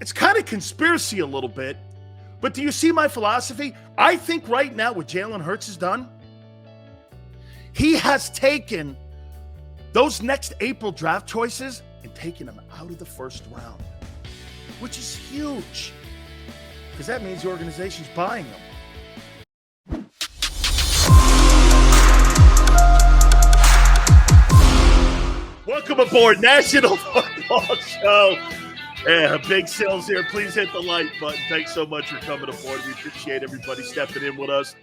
it's kind of conspiracy a little bit, but do you see my philosophy? I think right now what Jalen Hurts has done, he has taken those next April draft choices and taken them out of the first round, which is huge because that means the organization's buying them. Welcome aboard National Football Show. Yeah, Big Sales here. Please hit the like button. Thanks so much for coming aboard. We appreciate everybody stepping in with us.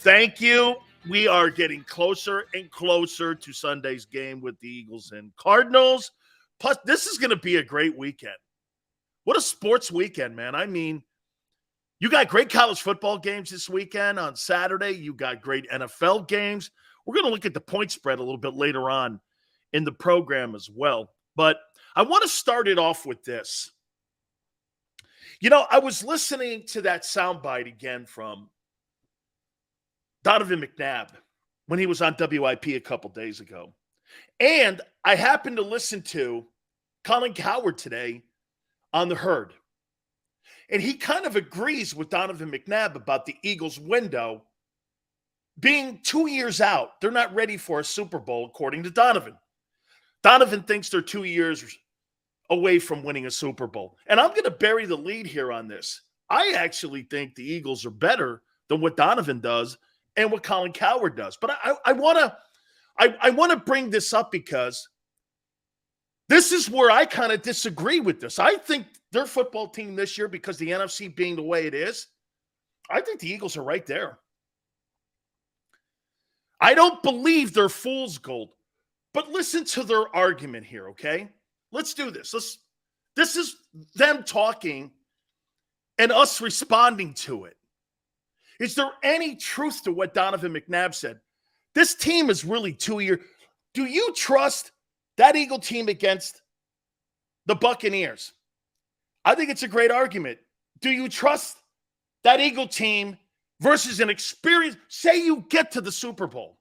Thank you. We are getting closer and closer to Sunday's game with the Eagles and Cardinals. Plus, this is going to be a great weekend. What a sports weekend, man. I mean, you got great college football games this weekend. On Saturday, you got great NFL games. We're going to look at the point spread a little bit later on in the program as well. But I want to start it off with this. You know, I was listening to that soundbite again from Donovan McNabb when he was on WIP a couple days ago. And I happened to listen to Colin Cowherd today on The Herd. And he kind of agrees with Donovan McNabb about the Eagles' window being 2 years out. They're not ready for a Super Bowl, according to Donovan. Donovan thinks they're 2 years away from winning a Super Bowl. And I'm going to bury the lead here on this. I actually think the Eagles are better than what Donovan does and what Colin Cowherd does. But I want to bring this up because this is where I kind of disagree with this. I think their football team this year, because the NFC being the way it is, I think the Eagles are right there. I don't believe they're fool's gold. But listen to their argument here, okay? Let's do this. This is them talking and us responding to it. Is there any truth to what Donovan McNabb said? This team is really 2 years. Do you trust that Eagle team against the Buccaneers? I think it's a great argument. Do you trust that Eagle team versus an experience? Say you get to the Super Bowl.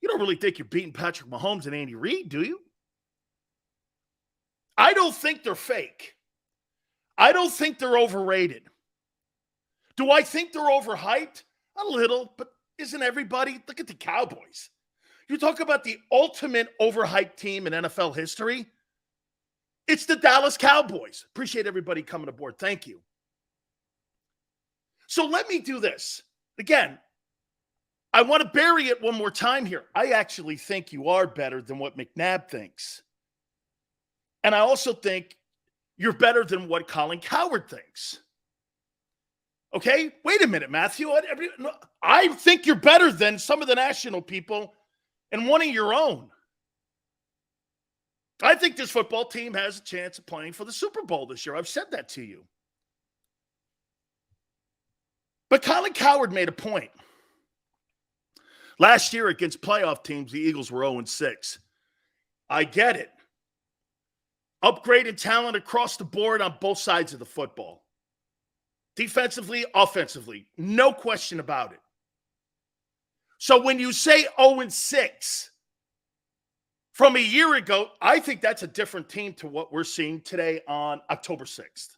You don't really think you're beating Patrick Mahomes and Andy Reid, do you? I don't think they're fake. I don't think they're overrated. Do I think they're overhyped? A little, but isn't everybody? Look at the Cowboys. You talk about the ultimate overhyped team in NFL history. It's the Dallas Cowboys. Appreciate everybody coming aboard. Thank you. So let me do this. Again, I want to bury it one more time here. I actually think you are better than what McNabb thinks. And I also think you're better than what Colin Cowherd thinks. Okay? Wait a minute, Matthew. I think you're better than some of the national people and one of your own. I think this football team has a chance of playing for the Super Bowl this year. I've said that to you. But Colin Cowherd made a point. Last year against playoff teams, the Eagles were 0-6. I get it. Upgrade in talent across the board on both sides of the football. Defensively, offensively. No question about it. So when you say 0-6 from a year ago, I think that's a different team to what we're seeing today on October 6th.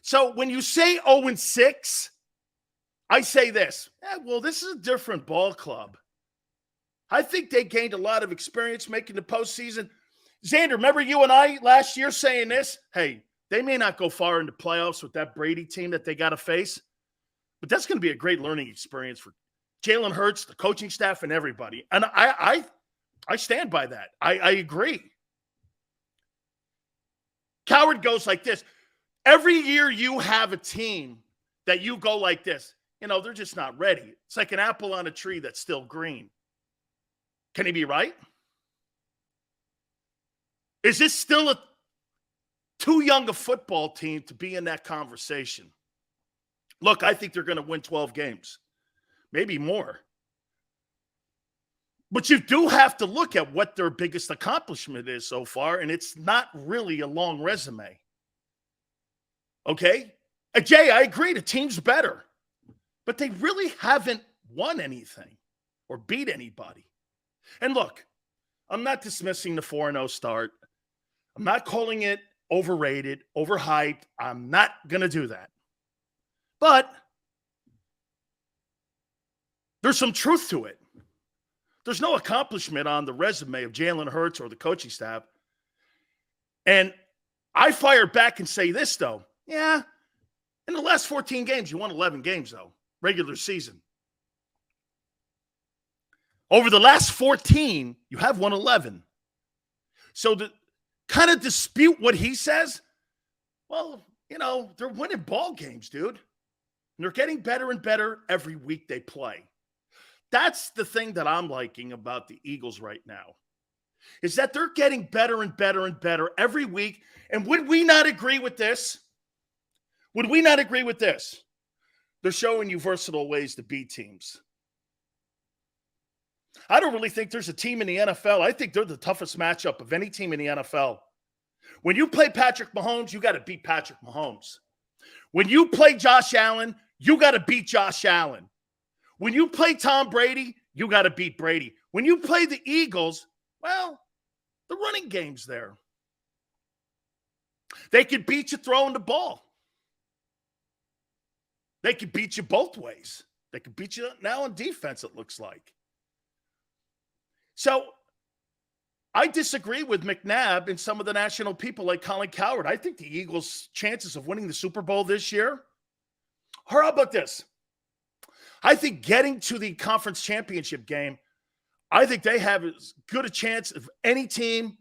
So when you say 0-6, I say this, well, this is a different ball club. I think they gained a lot of experience making the postseason. Xander, remember you and I last year saying this? Hey, they may not go far into playoffs with that Brady team that they got to face, but that's going to be a great learning experience for Jalen Hurts, the coaching staff, and everybody. And I stand by that. I agree. Cowherd goes like this. Every year you have a team that you go like this. You know, they're just not ready. It's like an apple on a tree that's still green. Can he be right? Is this still too young a football team to be in that conversation? Look, I think they're going to win 12 games, maybe more. But you do have to look at what their biggest accomplishment is so far, and it's not really a long resume. Okay? Jay, I agree. The team's better. But they really haven't won anything or beat anybody. And look, I'm not dismissing the 4-0 start. I'm not calling it overrated, overhyped. I'm not going to do that. But there's some truth to it. There's no accomplishment on the resume of Jalen Hurts or the coaching staff. And I fire back and say this, though. Yeah, in the last 14 games, you won 11 games, though, regular season. Over the last 14, you have won 11. So to kind of dispute what he says, well, they're winning ball games, dude. And they're getting better and better every week they play. That's the thing that I'm liking about the Eagles right now, is that they're getting better and better and better every week. And would we not agree with this? Would we not agree with this? They're showing you versatile ways to beat teams. I don't really think there's a team in the NFL. I think they're the toughest matchup of any team in the NFL. When you play Patrick Mahomes, you got to beat Patrick Mahomes. When you play Josh Allen, you got to beat Josh Allen. When you play Tom Brady, you got to beat Brady. When you play the Eagles, well, the running game's there. They could beat you throwing the ball. They could beat you both ways. They could beat you now on defense, it looks like. So I disagree with McNabb and some of the national people like Colin Cowherd. I think the Eagles' chances of winning the Super Bowl this year, or how about this? I think getting to the conference championship game, I think they have as good a chance of any team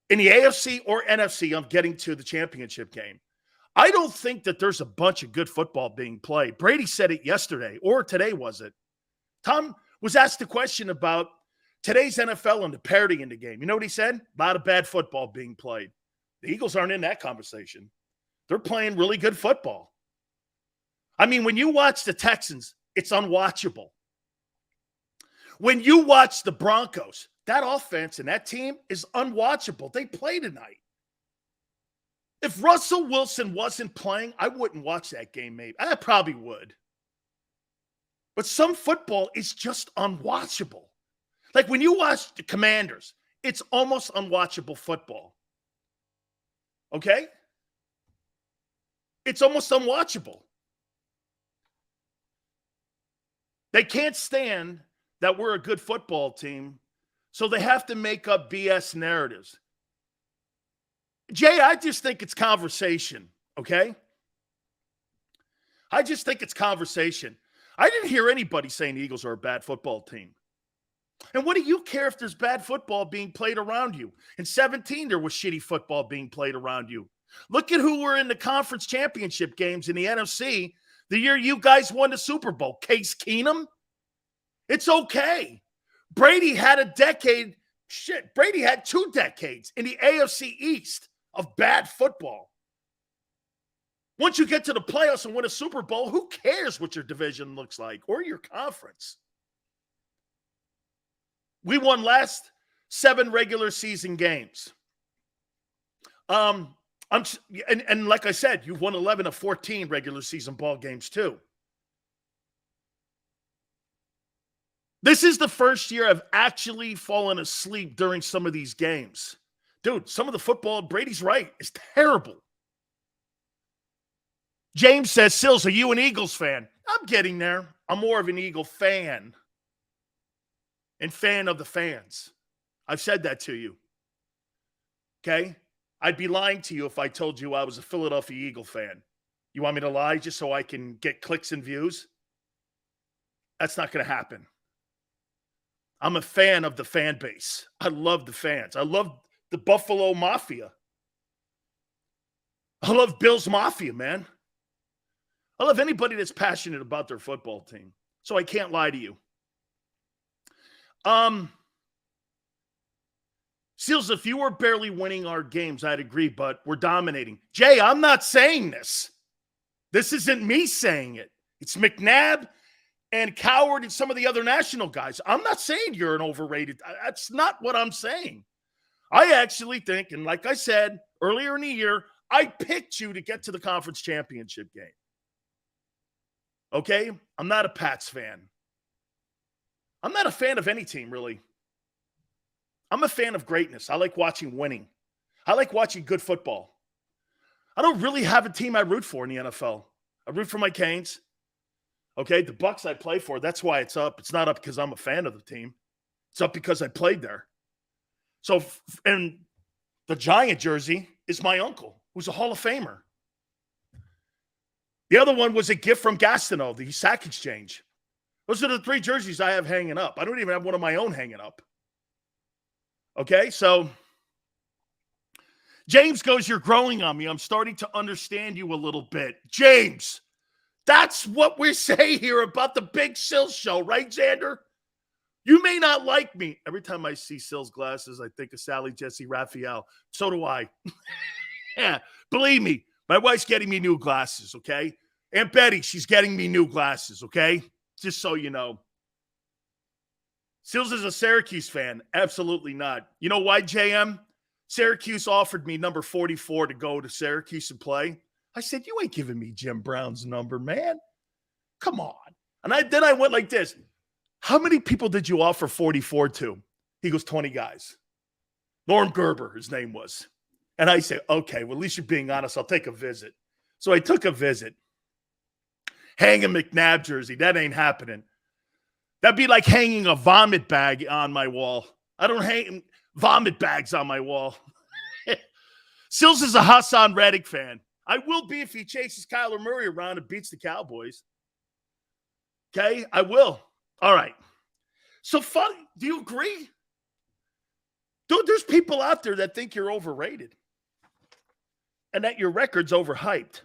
in the AFC or NFC of getting to the championship game. I don't think that there's a bunch of good football being played. Brady said it yesterday, or today was it? Tom was asked the question about today's NFL and the parity in the game. You know what he said? A lot of bad football being played. The Eagles aren't in that conversation. They're playing really good football. I mean, when you watch the Texans, it's unwatchable. When you watch the Broncos, that offense and that team is unwatchable. They play tonight. If Russell Wilson wasn't playing, I wouldn't watch that game, maybe. I probably would. But some football is just unwatchable. Like when you watch the Commanders, it's almost unwatchable football. Okay? It's almost unwatchable. They can't stand that we're a good football team, so they have to make up BS narratives. Jay, I just think it's conversation, okay? I just think it's conversation. I didn't hear anybody saying the Eagles are a bad football team. And what do you care if there's bad football being played around you? In 2017, there was shitty football being played around you. Look at who were in the conference championship games in the NFC the year you guys won the Super Bowl. Case Keenum? It's okay. Brady had a decade. Shit, Brady had 2 decades in the AFC East of bad football. Once you get to the playoffs and win a Super Bowl, who cares what your division looks like or your conference? We won last 7 regular season games. And like I said, you've won 11 of 14 regular season ball games too. This is the first year I've actually fallen asleep during some of these games. Dude, some of the football, Brady's right, is terrible. James says, Sills, are you an Eagles fan? I'm getting there. I'm more of an Eagle fan. And fan of the fans. I've said that to you. Okay? I'd be lying to you if I told you I was a Philadelphia Eagle fan. You want me to lie just so I can get clicks and views? That's not going to happen. I'm a fan of the fan base. I love the fans. I love the Buffalo Mafia. I love Bills Mafia, man. I love anybody that's passionate about their football team. So I can't lie to you. Seals, if you were barely winning our games, I'd agree, but we're dominating. Jay, I'm not saying this. This isn't me saying it. It's McNabb and Cowherd and some of the other national guys. I'm not saying you're an overrated. That's not what I'm saying. I actually think, and like I said earlier in the year, I picked you to get to the conference championship game. Okay? I'm not a Pats fan. I'm not a fan of any team, really. I'm a fan of greatness. I like watching winning. I like watching good football. I don't really have a team I root for in the NFL. I root for my Canes. Okay, the Bucks I play for, that's why it's up. It's not up because I'm a fan of the team. It's up because I played there. So, and the Giant jersey is my uncle, who's a Hall of Famer. The other one was a gift from Gastineau, the Sack Exchange. Those are the 3 jerseys I have hanging up. I don't even have one of my own hanging up. Okay, so James goes, you're growing on me. I'm starting to understand you a little bit. James, that's what we say here about the Big Sills show, right, Xander? You may not like me. Every time I see Sills glasses, I think of Sally Jesse Raphael. So do I. Yeah, believe me, my wife's getting me new glasses, okay? Aunt Betty, she's getting me new glasses, okay? Just so you know. Sills is a Syracuse fan. Absolutely not. You know why, JM? Syracuse offered me number 44 to go to Syracuse and play. I said, you ain't giving me Jim Brown's number, man. Come on. And then I went like this. How many people did you offer 44 to? He goes, 20 guys. Norm Gerber, his name was. And I say, okay, well, at least you're being honest. I'll take a visit. So I took a visit. Hang a McNabb jersey. That ain't happening. That'd be like hanging a vomit bag on my wall. I don't hang vomit bags on my wall. Sills is a Hassan Reddick fan. I will be if he chases Kyler Murray around and beats the Cowboys. Okay, I will. All right. So fun. Do you agree? Dude, there's people out there that think you're overrated and that your record's overhyped.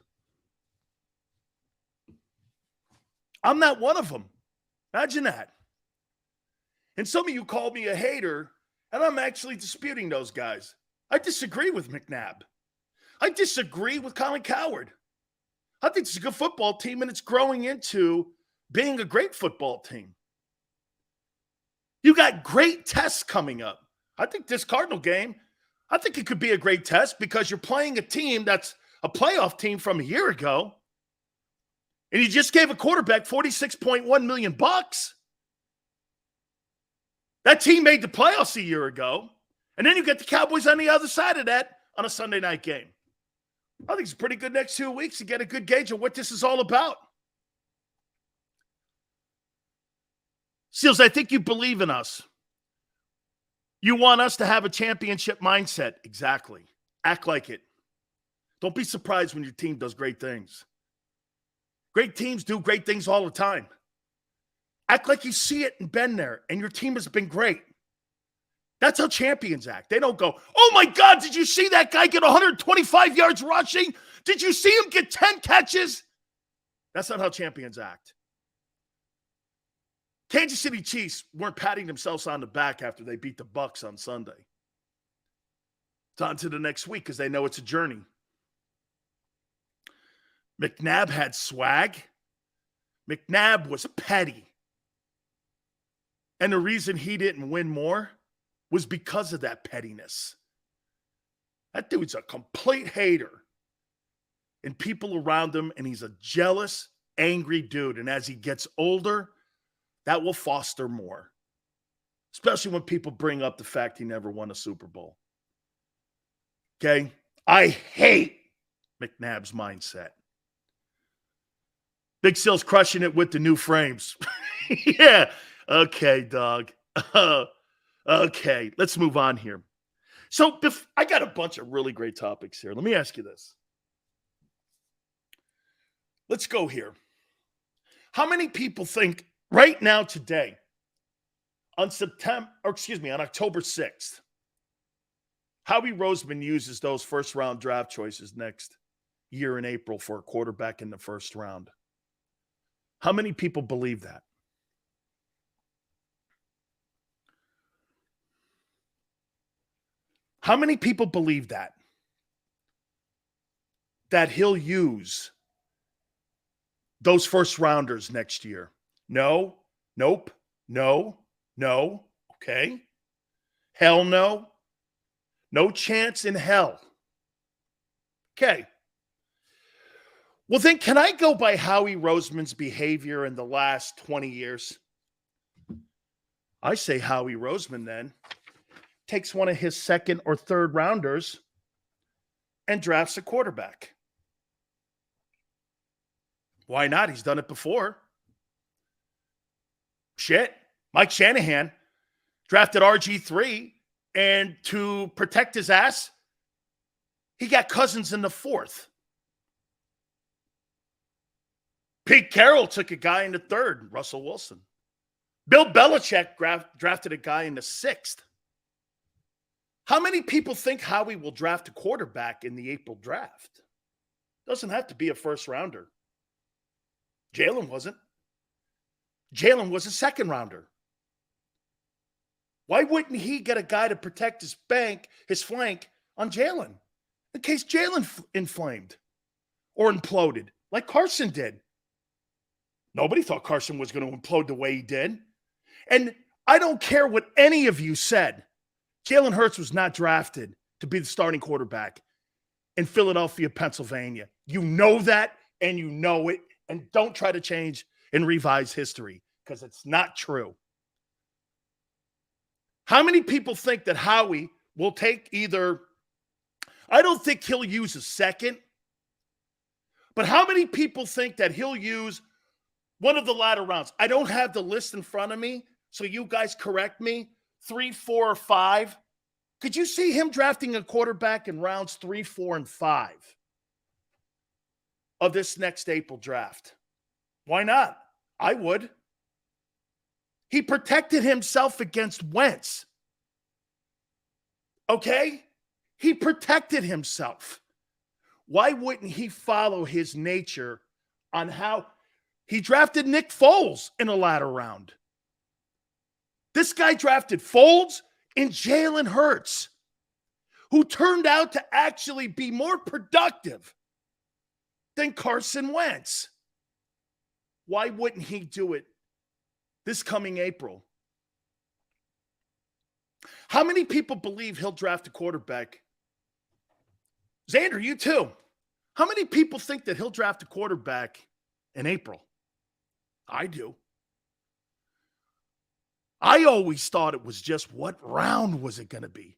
I'm not one of them. Imagine that. And some of you called me a hater, and I'm actually disputing those guys. I disagree with McNabb. I disagree with Colin Cowherd. I think it's a good football team, and it's growing into being a great football team. You got great tests coming up. I think this Cardinal game, I think it could be a great test because you're playing a team that's a playoff team from a year ago. And you just gave a quarterback $46.1 million. That team made the playoffs a year ago. And then you get the Cowboys on the other side of that on a Sunday night game. I think it's pretty good next 2 weeks to get a good gauge of what this is all about. Seals, I think you believe in us. You want us to have a championship mindset. Exactly. Act like it. Don't be surprised when your team does great things. Great teams do great things all the time. Act like you see it and been there, and your team has been great. That's how champions act. They don't go, oh my God, did you see that guy get 125 yards rushing? Did you see him get 10 catches? That's not how champions act. Kansas City Chiefs weren't patting themselves on the back after they beat the Bucks on Sunday. It's on to the next week because they know it's a journey. McNabb had swag. McNabb was petty. And the reason he didn't win more was because of that pettiness. That dude's a complete hater. And people around him, and he's a jealous, angry dude. And as he gets older, that will foster more. Especially when people bring up the fact he never won a Super Bowl. Okay? I hate McNabb's mindset. Big Sills crushing it with the new frames. Yeah. Okay, dog. Okay, let's move on here. So I got a bunch of really great topics here. Let me ask you this. Let's go here. How many people think right now today on October 6th, Howie Roseman uses those first-round draft choices next year in April for a quarterback in the first round? How many people believe that? How many people believe that? That he'll use those first rounders next year? No, nope, no, okay. Hell no. No chance in hell. Okay. Well, then can I go by Howie Roseman's behavior in the last 20 years? I say Howie Roseman then takes one of his second or third rounders and drafts a quarterback. Why not? He's done it before. Shit. Mike Shanahan drafted RG3, and to protect his ass, he got Cousins in the 4th. Pete Carroll took a guy in the 3rd, Russell Wilson. Bill Belichick drafted a guy in the 6th. How many people think Howie will draft a quarterback in the April draft? Doesn't have to be a first rounder. Jalen wasn't. Jalen was a 2nd rounder. Why wouldn't he get a guy to protect his flank on Jalen in case Jalen inflamed or imploded like Carson did? Nobody thought Carson was going to implode the way he did. And I don't care what any of you said. Jalen Hurts was not drafted to be the starting quarterback in Philadelphia, Pennsylvania. You know that, and you know it. And don't try to change and revise history because it's not true. How many people think that Howie will take either, I don't think he'll use a 2nd, but how many people think that he'll use one of the latter rounds? I don't have the list in front of me, so you guys correct me. 3, 4, or 5. Could you see him drafting a quarterback in rounds 3, 4, and 5 of this next April draft? Why not? I would. He protected himself against Wentz. Okay? He protected himself. Why wouldn't he follow his nature on how he drafted Nick Foles in a latter round? This guy drafted Foles and Jalen Hurts, who turned out to actually be more productive than Carson Wentz. Why wouldn't he do it this coming April? How many people believe he'll draft a quarterback? Xander, you too. How many people think that he'll draft a quarterback in April? I do. I always thought it was just what round was it going to be?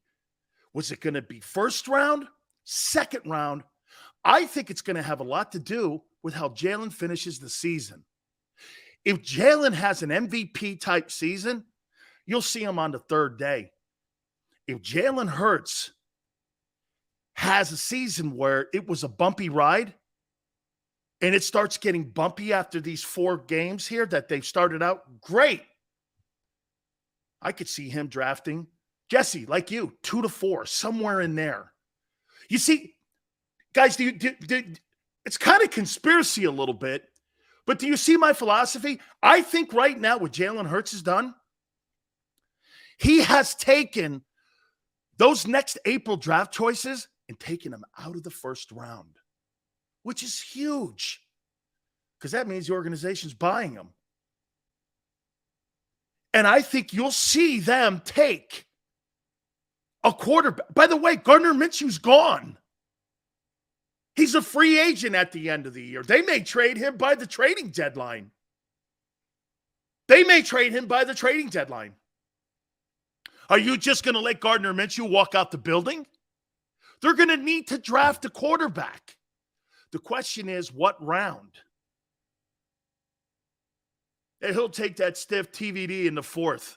Was it going to be 1st round, 2nd round? I think it's going to have a lot to do with how Jalen finishes the season. If Jalen has an MVP type season, you'll see him on the 3rd day. If Jalen Hurts has a season where it was a bumpy ride and it starts getting bumpy after these 4 games here that they've started out, great. I could see him drafting, Jesse, like you, 2 to 4, somewhere in there. You see, guys, it's kind of conspiracy a little bit, but do you see my philosophy? I think right now what Jalen Hurts has done, he has taken those next April draft choices and taken them out of the 1st round, which is huge because that means the organization's buying them. And I think you'll see them take a quarterback. By the way, Gardner Minshew's gone. He's a free agent at the end of the year. They may trade him by the trading deadline. Are you just going to let Gardner Minshew walk out the building? They're going to need to draft a quarterback. The question is, what round? And he'll take that stiff TVD in the 4th.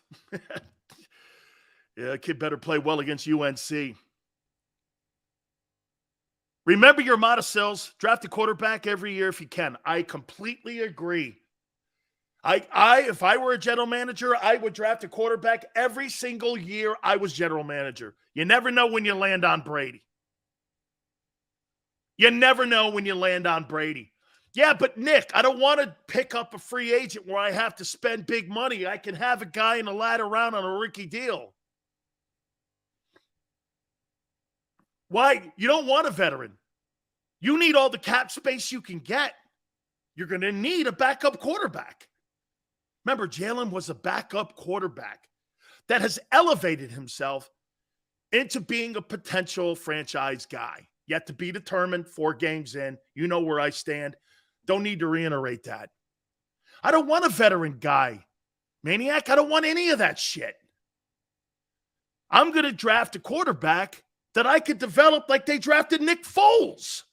Yeah, kid better play well against UNC. Remember your Monticells. Draft a quarterback every year if you can. I completely agree. If I were a general manager, I would draft a quarterback every single year I was general manager. You never know when you land on Brady. Yeah, but Nick, I don't want to pick up a free agent where I have to spend big money. I can have a guy in the latter round on a rookie deal. Why? You don't want a veteran. You need all the cap space you can get. You're going to need a backup quarterback. Remember, Jalen was a backup quarterback that has elevated himself into being a potential franchise guy. Yet to be determined, 4 games in. You know where I stand. Don't need to reiterate that. I don't want a veteran guy. Maniac, I don't want any of that shit. I'm going to draft a quarterback that I could develop like they drafted Nick Foles.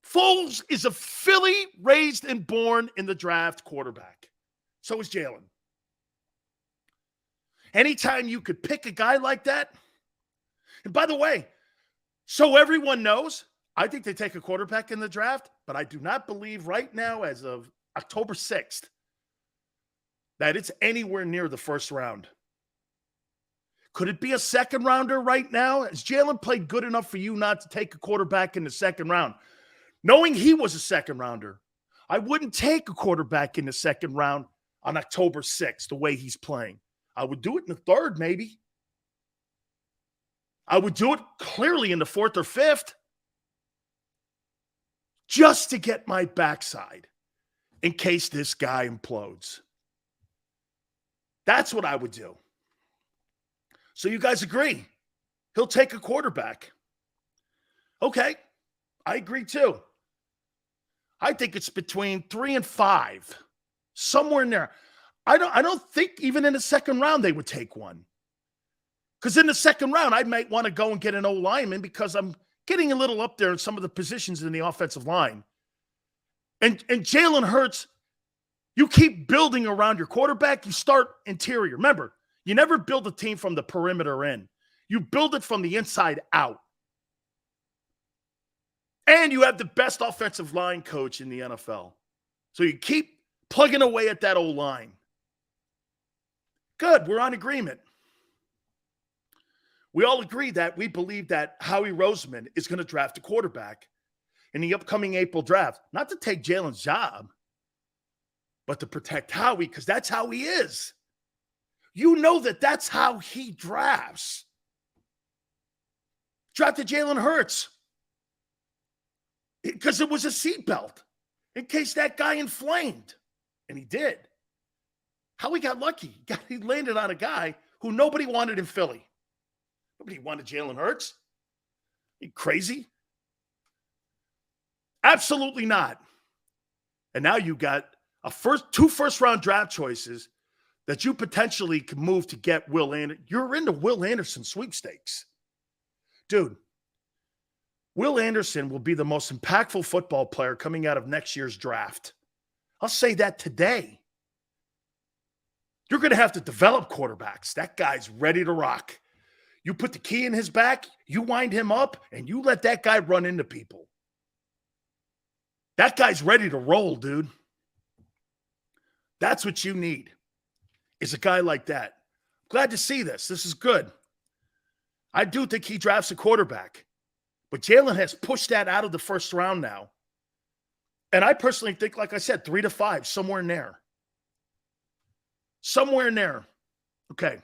Foles is a Philly raised and born in the draft quarterback. So is Jalen. Anytime you could pick a guy like that, and by the way, so everyone knows, I think they take a quarterback in the draft, but I do not believe right now, as of October 6th, that it's anywhere near the first round. Could it be a second rounder right now? Has Jalen played good enough for you not to take a quarterback in the second round? Knowing he was a second rounder, I wouldn't take a quarterback in the second round on October 6th, the way he's playing. I would do it in the third, maybe. I would do it clearly in the fourth or fifth, just to get my backside in case this guy implodes. That's what I would do. So you guys agree? He'll take a quarterback. Okay, I agree too. I think it's between 3 and 5, somewhere in there. I don't think even in the second round they would take one. Because in the second round, I might want to go and get an O-lineman because I'm getting a little up there in some of the positions in the offensive line. And Jalen Hurts, you keep building around your quarterback, you start interior. Remember, you never build a team from the perimeter in. You build it from the inside out. And you have the best offensive line coach in the NFL. So you keep plugging away at that O-line. Good, we're on agreement. We all agree that we believe that Howie Roseman is going to draft a quarterback in the upcoming April draft. Not to take Jalen's job, but to protect Howie, because that's how he is. You know that's how he drafts. Drafted Jalen Hurts because it was a seatbelt in case that guy inflamed. And he did. Howie got lucky. He landed on a guy who nobody wanted in Philly. Nobody wanted Jalen Hurts. Are you crazy? Absolutely not. And now you got two first-round draft choices that you potentially could move to get Will Anderson. You're into Will Anderson sweepstakes. Dude, Will Anderson will be the most impactful football player coming out of next year's draft. I'll say that today. You're going to have to develop quarterbacks. That guy's ready to rock. You put the key in his back, you wind him up, and you let that guy run into people. That guy's ready to roll, dude. That's what you need, is a guy like that. Glad to see this. This is good. I do think he drafts a quarterback. But Jalen has pushed that out of the first round now. And I personally think, like I said, 3 to 5, somewhere in there. Somewhere in there. Okay.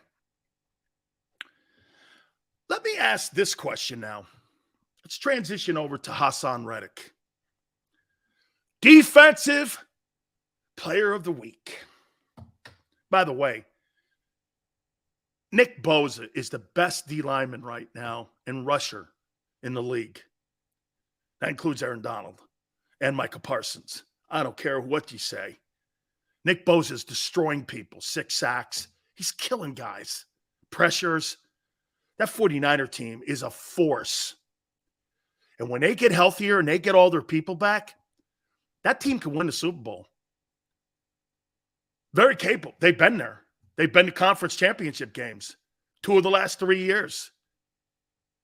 Let me ask this question now. Let's transition over to Hassan Reddick. Defensive Player of the Week. By the way, Nick Bosa is the best D lineman right now and rusher in the league. That includes Aaron Donald and Micah Parsons. I don't care what you say. Nick Bosa is destroying people. 6 sacks. He's killing guys. Pressures. That 49er team is a force. And when they get healthier and they get all their people back, that team can win the Super Bowl. Very capable. They've been there. They've been to conference championship games 2 of the last 3 years.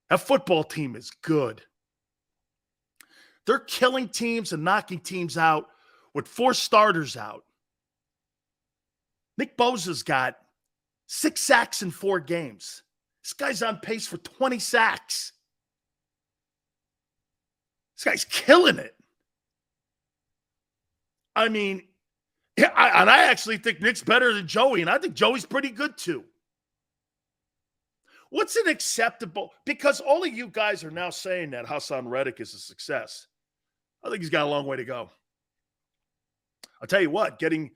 That football team is good. They're killing teams and knocking teams out with 4 starters out. Nick Bosa's got 6 sacks in 4 games. This guy's on pace for 20 sacks. This guy's killing it. I mean, I actually think Nick's better than Joey, and I think Joey's pretty good too. What's an acceptable? Because all of you guys are now saying that Hassan Reddick is a success. I think he's got a long way to go. I'll tell you what, getting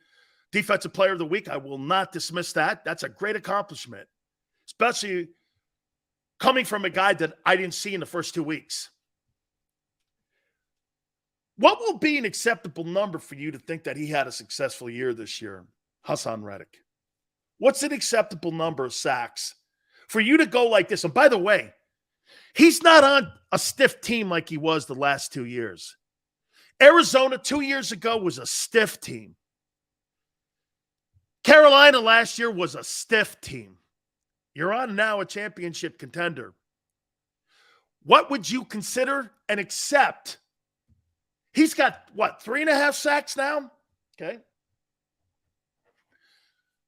Defensive Player of the Week, I will not dismiss that. That's a great accomplishment, especially coming from a guy that I didn't see in the first 2 weeks. What will be an acceptable number for you to think that he had a successful year this year, Hassan Reddick? What's an acceptable number of sacks For you to go like this, and by the way, he's not on a stiff team like he was the last 2 years. Arizona 2 years ago was a stiff team. Carolina last year was a stiff team. You're on now a championship contender. What would you consider and accept? He's got, 3.5 sacks now? Okay.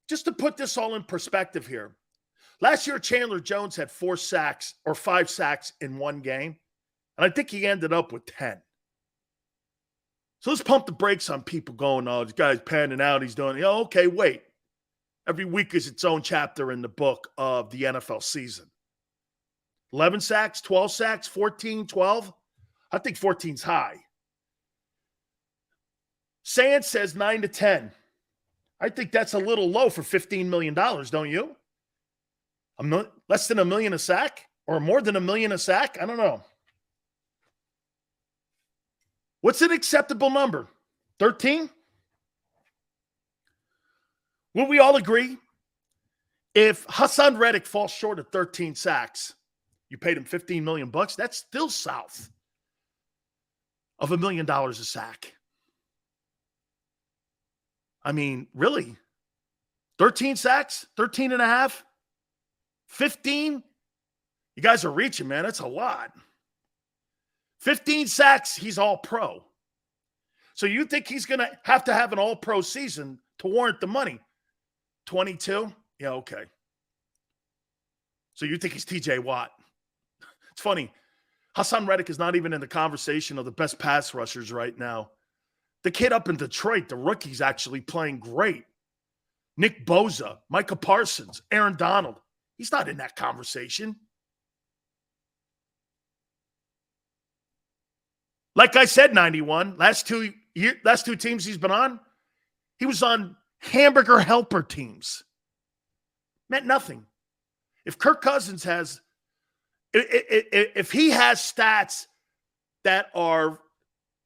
Just to put this all in perspective here. Last year, Chandler Jones had 4 sacks or 5 sacks in one game. And I think he ended up with 10. So let's pump the brakes on people going, oh, this guy's panning out. He's doing, okay, wait. Every week is its own chapter in the book of the NFL season. 11 sacks, 12 sacks, 14, 12. I think 14's high. Sand says 9 to 10. I think that's a little low for $15 million, don't you? Less than $1 million a sack? Or more than $1 million a sack? I don't know. What's an acceptable number? 13? Will we all agree? If Hassan Reddick falls short of 13 sacks, you paid him $15 million, that's still south of $1 million a sack. I mean, really? 13 sacks? 13 and a half? 15? You guys are reaching, man. That's a lot. 15 sacks, he's all pro. So you think he's going to have an all pro season to warrant the money? 22? Yeah, okay. So you think he's TJ Watt? It's funny. Hassan Reddick is not even in the conversation of the best pass rushers right now. The kid up in Detroit, the rookie's actually playing great. Nick Bosa, Micah Parsons, Aaron Donald. He's not in that conversation. Like I said, 91, last two teams he's been on, he was on hamburger helper teams. Meant nothing. If Kirk Cousins has, if he has stats that are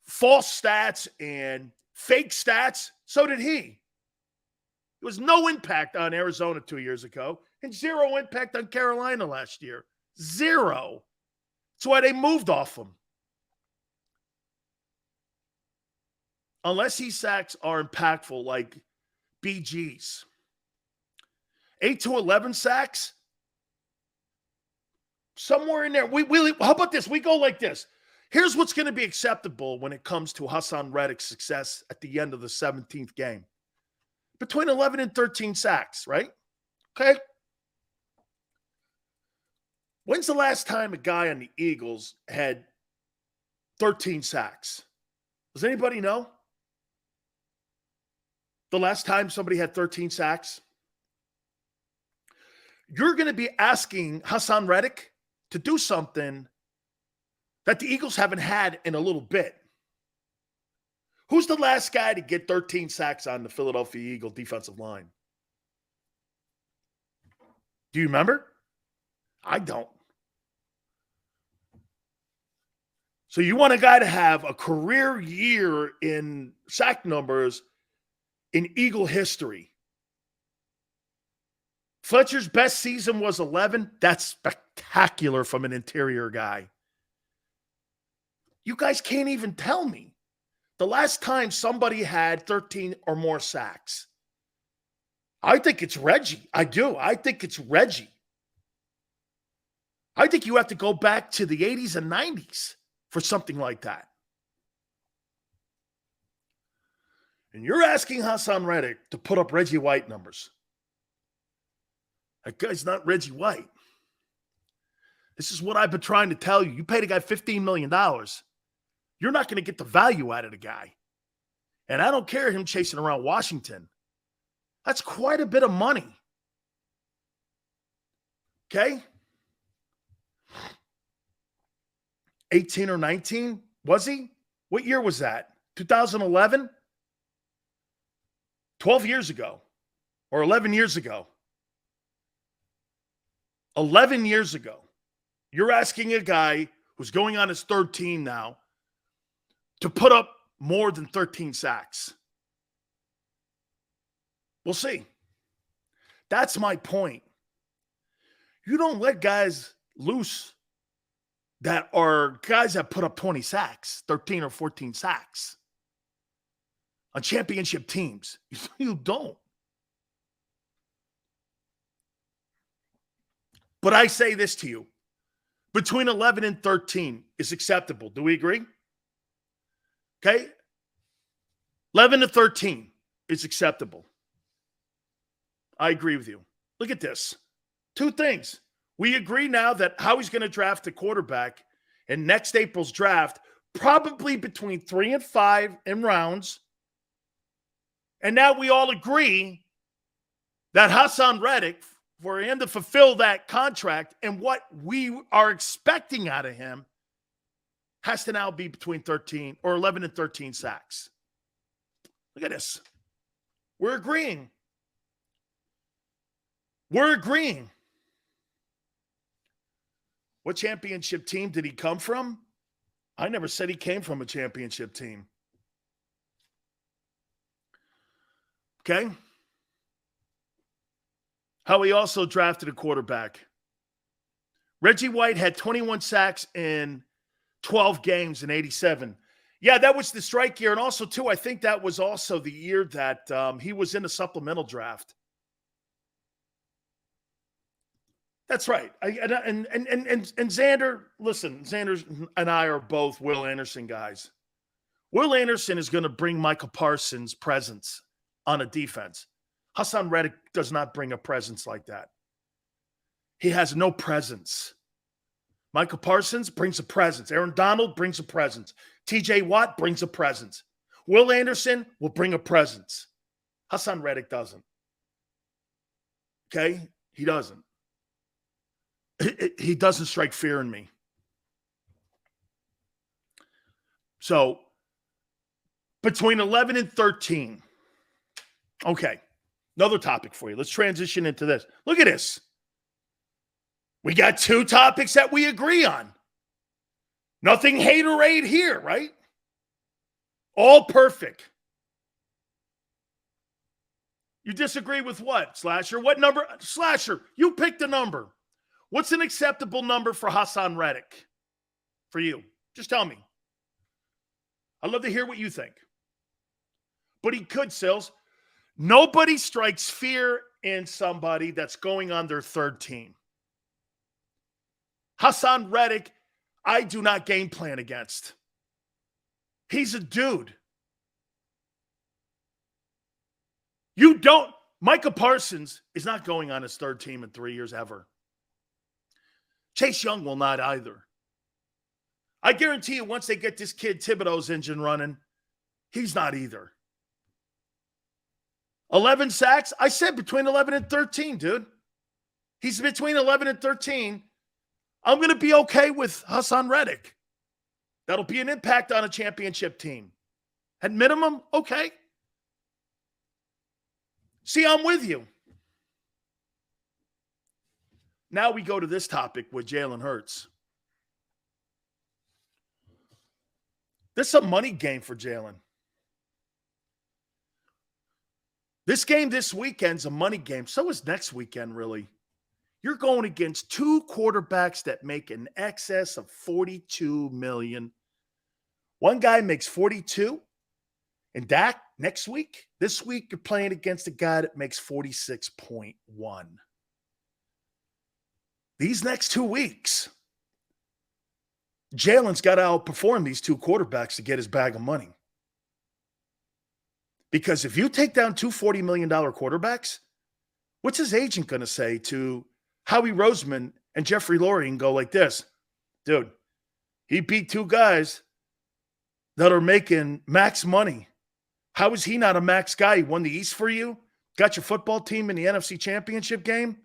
false stats and fake stats, so did he. There was no impact on Arizona 2 years ago and zero impact on Carolina last year. Zero. That's why they moved off him. Unless his sacks are impactful like BG's. 8 to 11 sacks? Somewhere in there. How about this? We go like this. Here's what's going to be acceptable when it comes to Hassan Reddick's success at the end of the 17th game. Between 11 and 13 sacks, right? Okay. When's the last time a guy on the Eagles had 13 sacks? Does anybody know? The last time somebody had 13 sacks? You're going to be asking Hassan Reddick to do something that the Eagles haven't had in a little bit. Who's the last guy to get 13 sacks on the Philadelphia Eagle defensive line? Do you remember? I don't. So you want a guy to have a career year in sack numbers in Eagle history. Fletcher's best season was 11. That's spectacular from an interior guy. You guys can't even tell me the last time somebody had 13 or more sacks. I think it's Reggie. I do. I think it's Reggie. I think you have to go back to the 80s and 90s for something like that. And you're asking Hassan Reddick to put up Reggie White numbers. That guy's not Reggie White. This is what I've been trying to tell you. You paid a guy $15 million. You're not going to get the value out of the guy. And I don't care him chasing around Washington. That's quite a bit of money. Okay? 18 or 19? Was he? What year was that? 2011? 12 years ago. Or 11 years ago. 11 years ago. You're asking a guy who's going on his third team now to put up more than 13 sacks. We'll see. That's my point. You don't let guys loose that are guys that put up 20 sacks, 13 or 14 sacks on championship teams. You don't. But I say this to you. Between 11 and 13 is acceptable. Do we agree? Okay? 11 to 13 is acceptable. I agree with you. Look at this. Two things. We agree now that Howie's going to draft a quarterback in next April's draft, probably between 3 and 5 in rounds. And now we all agree that Hassan Reddick, for him to fulfill that contract and what we are expecting out of him, has to now be between 13 or 11 and 13 sacks. Look at this. We're agreeing. We're agreeing. What championship team did he come from? I never said he came from a championship team. Okay? Howie also drafted a quarterback. Reggie White had 21 sacks in 12 games in 87. Yeah, that was the strike year. And also, too, I think that was also the year that he was in a supplemental draft. That's right. And Xander, listen, Xander and I are both Will Anderson guys. Will Anderson is going to bring Michael Parsons' presence on a defense. Hassan Reddick does not bring a presence like that. He has no presence. Michael Parsons brings a presence. Aaron Donald brings a presence. TJ Watt brings a presence. Will Anderson will bring a presence. Hassan Reddick doesn't. Okay? He doesn't. He doesn't strike fear in me. So, between 11 and 13. Okay. Another topic for you. Let's transition into this. Look at this. We got two topics that we agree on. Nothing haterade here, right? All perfect. You disagree with what, Slasher? What number? Slasher, you picked a number. What's an acceptable number for Hassan Reddick for you? Just tell me. I'd love to hear what you think. But he could, Sills. Nobody strikes fear in somebody that's going on their third team. Hassan Reddick, I do not game plan against. He's a dude. You don't. Micah Parsons is not going on his third team in 3 years ever. Chase Young will not either. I guarantee you once they get this kid Thibodeau's engine running, he's not either. 11 sacks? I said between 11 and 13, dude. He's between 11 and 13. I'm going to be okay with Hassan Reddick. That'll be an impact on a championship team. At minimum, okay. See, I'm with you. Now we go to this topic with Jalen Hurts. This is a money game for Jalen. This game this weekend's a money game. So is next weekend, really. You're going against two quarterbacks that make in excess of $42 million. One guy makes 42, and Dak next week. This week, you're playing against a guy that makes 46.1. These next 2 weeks, Jalen's got to outperform these two quarterbacks to get his bag of money. Because if you take down two $40 million quarterbacks, what's his agent going to say to Howie Roseman and Jeffrey Lurie and go like this? Dude, he beat two guys that are making max money. How is he not a max guy? He won the East for you, got your football team in the NFC Championship game.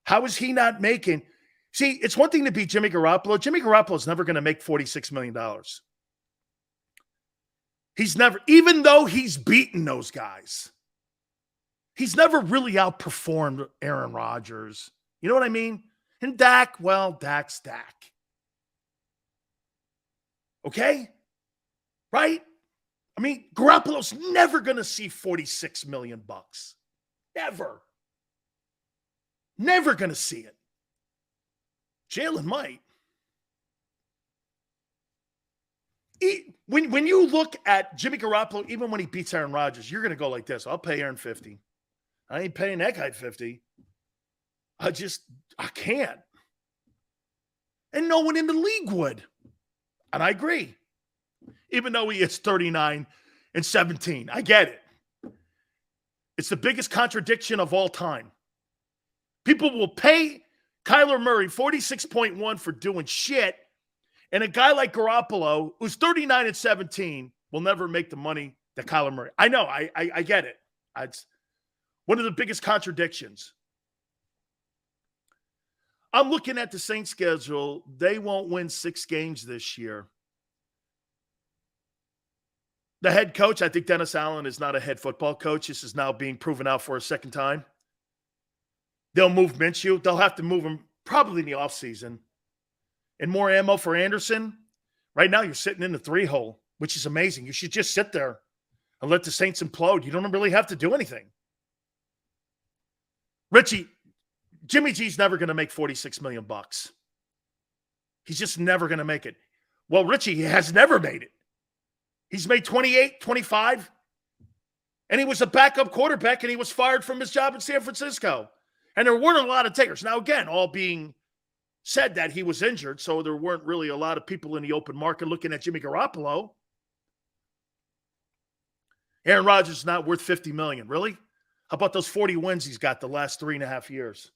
How is he not making? See, it's one thing to beat Jimmy Garoppolo. Jimmy Garoppolo's never going to make $46 million. He's never, even though he's beaten those guys, he's never really outperformed Aaron Rodgers. You know what I mean? And Dak, well, Dak's Dak. Okay? Right? I mean, Garoppolo's never going to see $46 million. Never. Never going to see it. Jalen might. When you look at Jimmy Garoppolo, even when he beats Aaron Rodgers, you're going to go like this. I'll pay Aaron 50. I ain't paying that guy 50. I can't. And no one in the league would. And I agree. Even though he is 39-17. I get it. It's the biggest contradiction of all time. People will pay Kyler Murray $46.1 for doing shit, and a guy like Garoppolo, who's 39-17, will never make the money that Kyler Murray. I know, I get it. It's one of the biggest contradictions. I'm looking at the Saints schedule. They won't win 6 games this year. The head coach, I think Dennis Allen is not a head football coach. This is now being proven out for a second time. They'll move Minshew. They'll have to move him probably in the offseason. And more ammo for Anderson. Right now, you're sitting in the 3-hole, which is amazing. You should just sit there and let the Saints implode. You don't really have to do anything. Richie, Jimmy G's never going to make $46 million. He's just never going to make it. Well, Richie has never made it. He's made 28, 25, and he was a backup quarterback, and he was fired from his job in San Francisco. And there weren't a lot of takers. Now, again, all being said that he was injured, so there weren't really a lot of people in the open market looking at Jimmy Garoppolo. Aaron Rodgers is not worth $50 million. Really? How about those 40 wins he's got the last 3.5 years?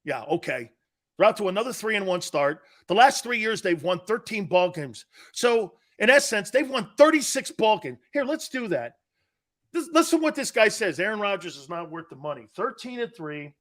Yeah, okay. They're out to another 3-1 start. The last 3 years, they've won 13 ball games. So, in essence, they've won 36 ball games. Here, let's do that. Listen to what this guy says. Aaron Rodgers is not worth the money. 13-3.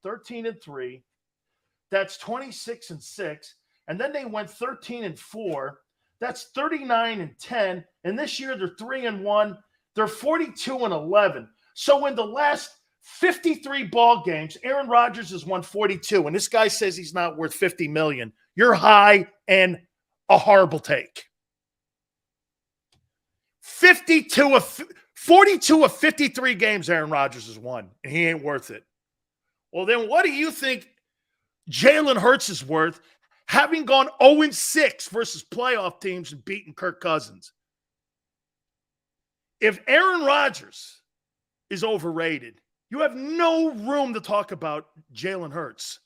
That's 26-6. And then they went 13-4. That's 39-10. And this year they're 3-1. They're 42-11. So in the last 53 ball games, Aaron Rodgers has won 42. And this guy says he's not worth $50 million. You're high and a horrible take. 42 of 53 games Aaron Rodgers has won, and he ain't worth it. Well, then what do you think Jalen Hurts is worth, having gone 0-6 versus playoff teams and beaten Kirk Cousins? If Aaron Rodgers is overrated, you have no room to talk about Jalen Hurts.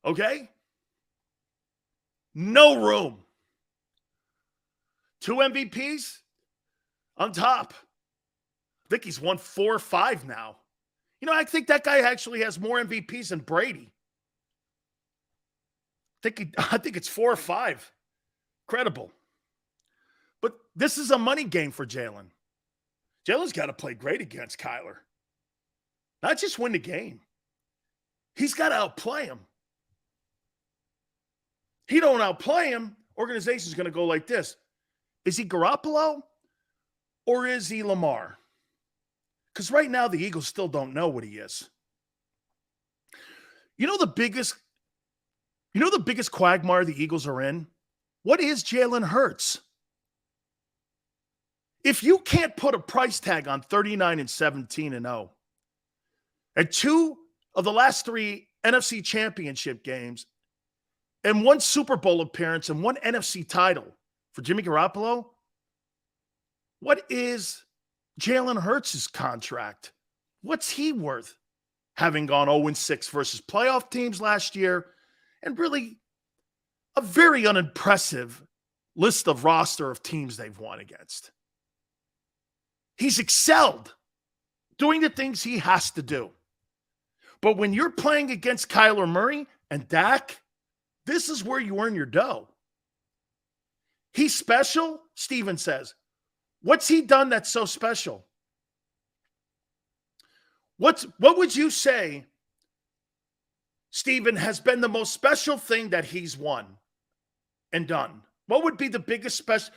Okay? No room. 2 MVPs on top. I think he's won 4 or 5 now. You know, I think that guy actually has more MVPs than Brady. I think it's 4 or 5. Incredible. But this is a money game for Jalen. Jalen's got to play great against Kyler. Not just win the game. He's got to outplay him. He don't outplay him, organization's going to go like this. Is he Garoppolo or is he Lamar? Because right now the Eagles still don't know what he is. You know the biggest quagmire the Eagles are in? What is Jalen Hurts? If you can't put a price tag on 39-17-0, and 2 of the last 3 NFC championship games, and 1 Super Bowl appearance and 1 NFC title for Jimmy Garoppolo, what is Jalen Hurts' contract? What's he worth? Having gone 0-6 versus playoff teams last year, and really a very unimpressive list of roster of teams they've won against. He's excelled doing the things he has to do. But when you're playing against Kyler Murray and Dak, this is where you earn your dough. He's special, Steven says. What's he done that's so special? What would you say, Steven, has been the most special thing that he's won and done? What would be the biggest special?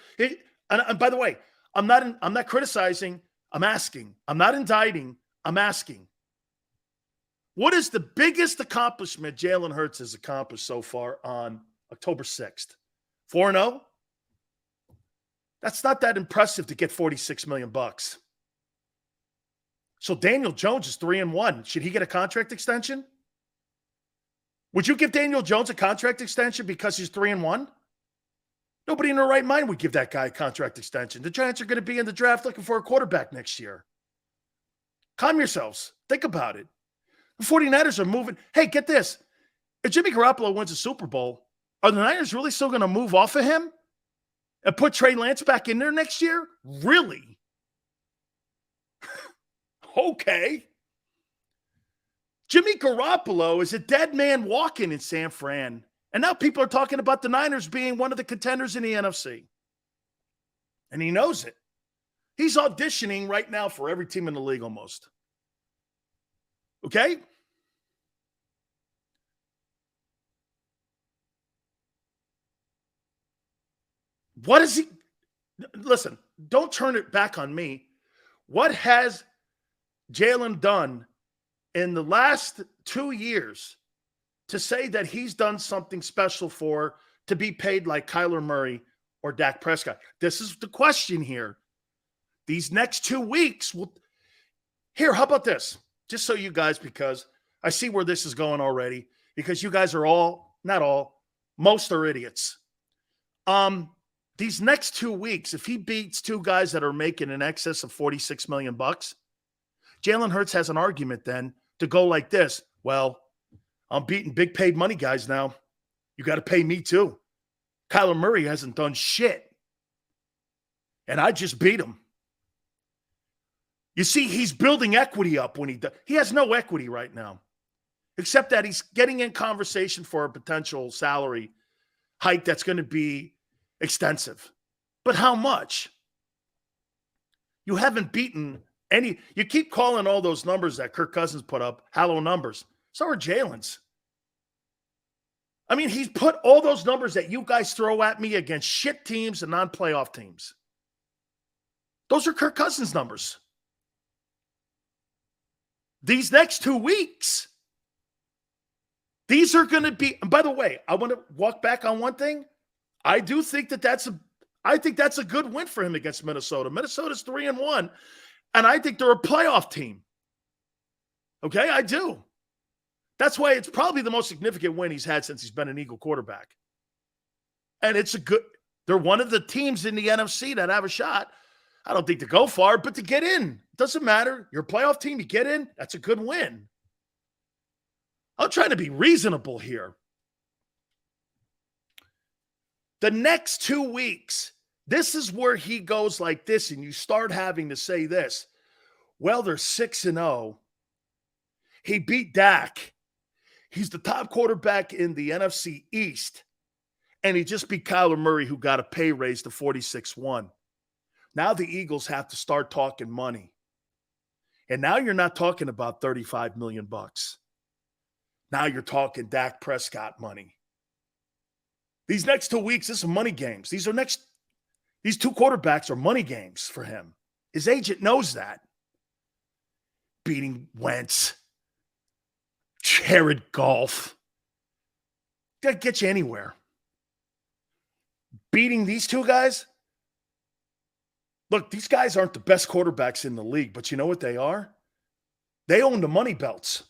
And by the way, I'm not criticizing. I'm asking. I'm not indicting. I'm asking. What is the biggest accomplishment Jalen Hurts has accomplished so far on October 6th? 4-0? That's not that impressive to get $46 million. So Daniel Jones is 3-1. Should he get a contract extension? Would you give Daniel Jones a contract extension because he's 3-1? Nobody in their right mind would give that guy a contract extension. The Giants are going to be in the draft looking for a quarterback next year. Calm yourselves. Think about it. The 49ers are moving. Hey, get this. If Jimmy Garoppolo wins a Super Bowl, are the Niners really still going to move off of him and put Trey Lance back in there next year? Really? Okay. Jimmy Garoppolo is a dead man walking in San Fran. And now people are talking about the Niners being one of the contenders in the NFC. And he knows it. He's auditioning right now for every team in the league almost. Okay? What is he? Listen, don't turn it back on me. What has Jalen done in the last 2 years to say that he's done something special to be paid like Kyler Murray or Dak Prescott? This is the question here. These next 2 weeks here, how about this? Just so you guys, because I see where this is going already, because you guys are all, not all, most are idiots. These next 2 weeks, if he beats 2 guys that are making in excess of $46 million, Jalen Hurts has an argument then to go like this. Well, I'm beating big paid money guys now. You got to pay me too. Kyler Murray hasn't done shit. And I just beat him. You see, he's building equity up when he does. He has no equity right now, except that he's getting in conversation for a potential salary hike that's going to be extensive. But how much? You haven't beaten any. You keep calling all those numbers that Kirk Cousins put up hollow numbers. So are Jalen's. I mean, he's put all those numbers that you guys throw at me against shit teams and non-playoff teams. Those are Kirk Cousins' numbers. These next 2 weeks, these are going to be, and by the way, I want to walk back on one thing. I do think that's a good win for him against Minnesota. Minnesota's 3-1, and I think they're a playoff team. Okay, I do. That's why it's probably the most significant win he's had since he's been an Eagle quarterback. And they're one of the teams in the NFC that have a shot. I don't think to go far, but to get in. It doesn't matter. You're a playoff team, you get in, that's a good win. I'm trying to be reasonable here. The next 2 weeks, this is where he goes like this, and you start having to say this. Well, they're 6-0. He beat Dak. He's the top quarterback in the NFC East. And he just beat Kyler Murray, who got a pay raise to 46-1. Now the Eagles have to start talking money. And now you're not talking about $35 million. Now you're talking Dak Prescott money. These next 2 weeks, this is money games. These 2 quarterbacks are money games for him. His agent knows that. Beating Wentz, Jared Goff. That get you anywhere. Beating these 2 guys. Look, these guys aren't the best quarterbacks in the league, but you know what they are? They own the money belts.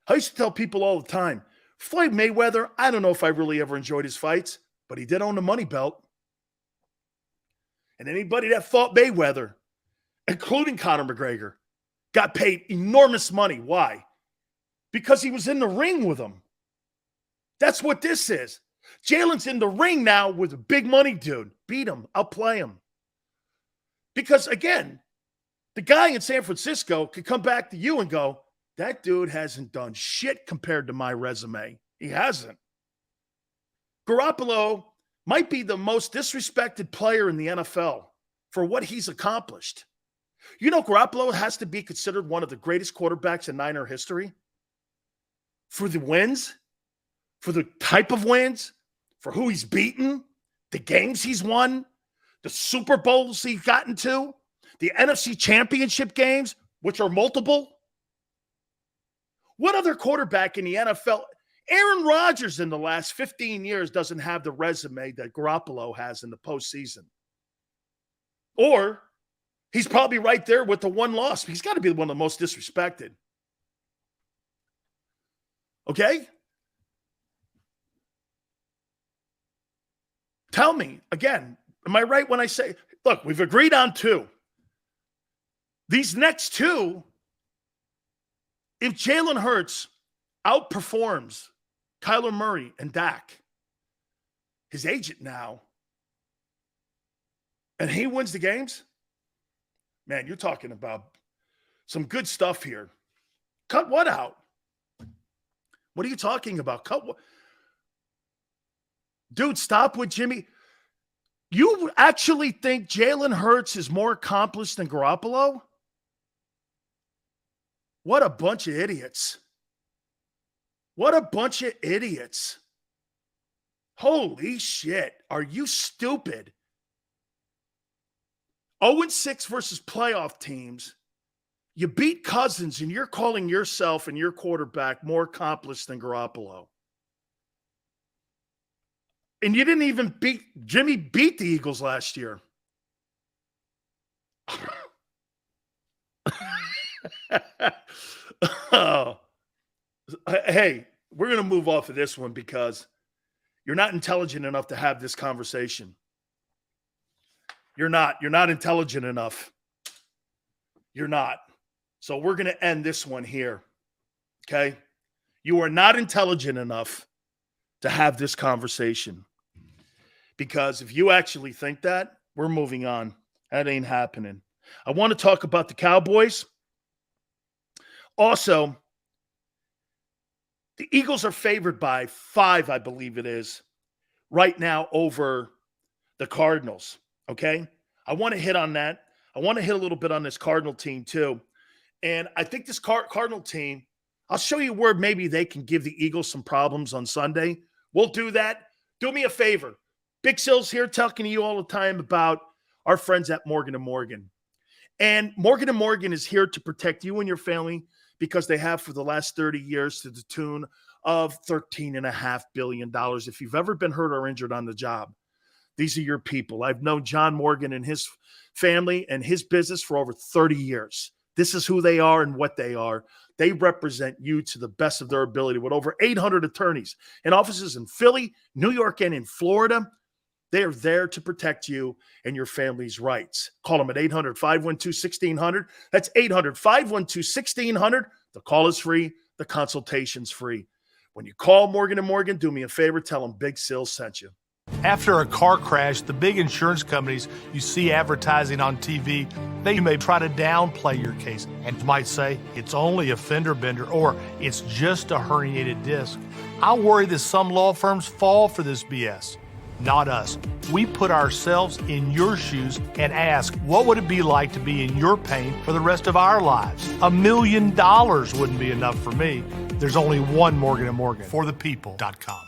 I used to tell people all the time, Floyd Mayweather, I don't know if I really ever enjoyed his fights, but he did own the money belt. And anybody that fought Mayweather, including Conor McGregor, got paid enormous money. Why? Because he was in the ring with him. That's what this is. Jalen's in the ring now with a big money dude. Beat him. Outplay him. Because, again, the guy in San Francisco could come back to you and go, that dude hasn't done shit compared to my resume. He hasn't. Garoppolo might be the most disrespected player in the NFL for what he's accomplished. You know, Garoppolo has to be considered one of the greatest quarterbacks in Niner history for the wins, for the type of wins, for who he's beaten, the games he's won, the Super Bowls he's gotten to, the NFC Championship games, which are multiple. What other quarterback in the NFL? Aaron Rodgers in the last 15 years doesn't have the resume that Garoppolo has in the postseason. Or he's probably right there with the one loss. He's got to be one of the most disrespected. Okay? Tell me, again, am I right when I say, look, we've agreed on 2. These next 2, if Jalen Hurts outperforms Kyler Murray and Dak, his agent now, and he wins the games, man, you're talking about some good stuff here. Cut what out? What are you talking about? Cut what? Dude, stop with Jimmy. You actually think Jalen Hurts is more accomplished than Garoppolo? What a bunch of idiots. What a bunch of idiots. Holy shit. Are you stupid? 0-6 versus playoff teams. You beat Cousins and you're calling yourself and your quarterback more accomplished than Garoppolo. And you didn't even Jimmy beat the Eagles last year. Oh. Hey, we're going to move off of this one because you're not intelligent enough to have this conversation. You're not intelligent enough. You're not. So we're going to end this one here. Okay? You are not intelligent enough to have this conversation. Because if you actually think that, we're moving on. That ain't happening. I want to talk about the Cowboys. Also, the Eagles are favored by 5, I believe it is, right now over the Cardinals. Okay? I want to hit on that. I want to hit a little bit on this Cardinal team too. And I think this Cardinal team, I'll show you where maybe they can give the Eagles some problems on Sunday. We'll do that. Do me a favor. Big Sills here talking to you all the time about our friends at Morgan & Morgan. And Morgan & Morgan is here to protect you and your family because they have for the last 30 years to the tune of $13.5 billion. If you've ever been hurt or injured on the job, these are your people. I've known John Morgan and his family and his business for over 30 years. This is who they are and what they are. They represent you to the best of their ability with over 800 attorneys and offices in Philly, New York, and in Florida. They are there to protect you and your family's rights. Call them at 800-512-1600. That's 800-512-1600. The call is free. The consultation's free. When you call Morgan & Morgan, do me a favor. Tell them Big Sil sent you. After a car crash, the big insurance companies you see advertising on TV, they may try to downplay your case and might say it's only a fender bender or it's just a herniated disc. I worry that some law firms fall for this BS. Not us. We put ourselves in your shoes and ask, what would it be like to be in your pain for the rest of our lives? $1 million wouldn't be enough for me. There's only one Morgan & Morgan. ForThePeople.com.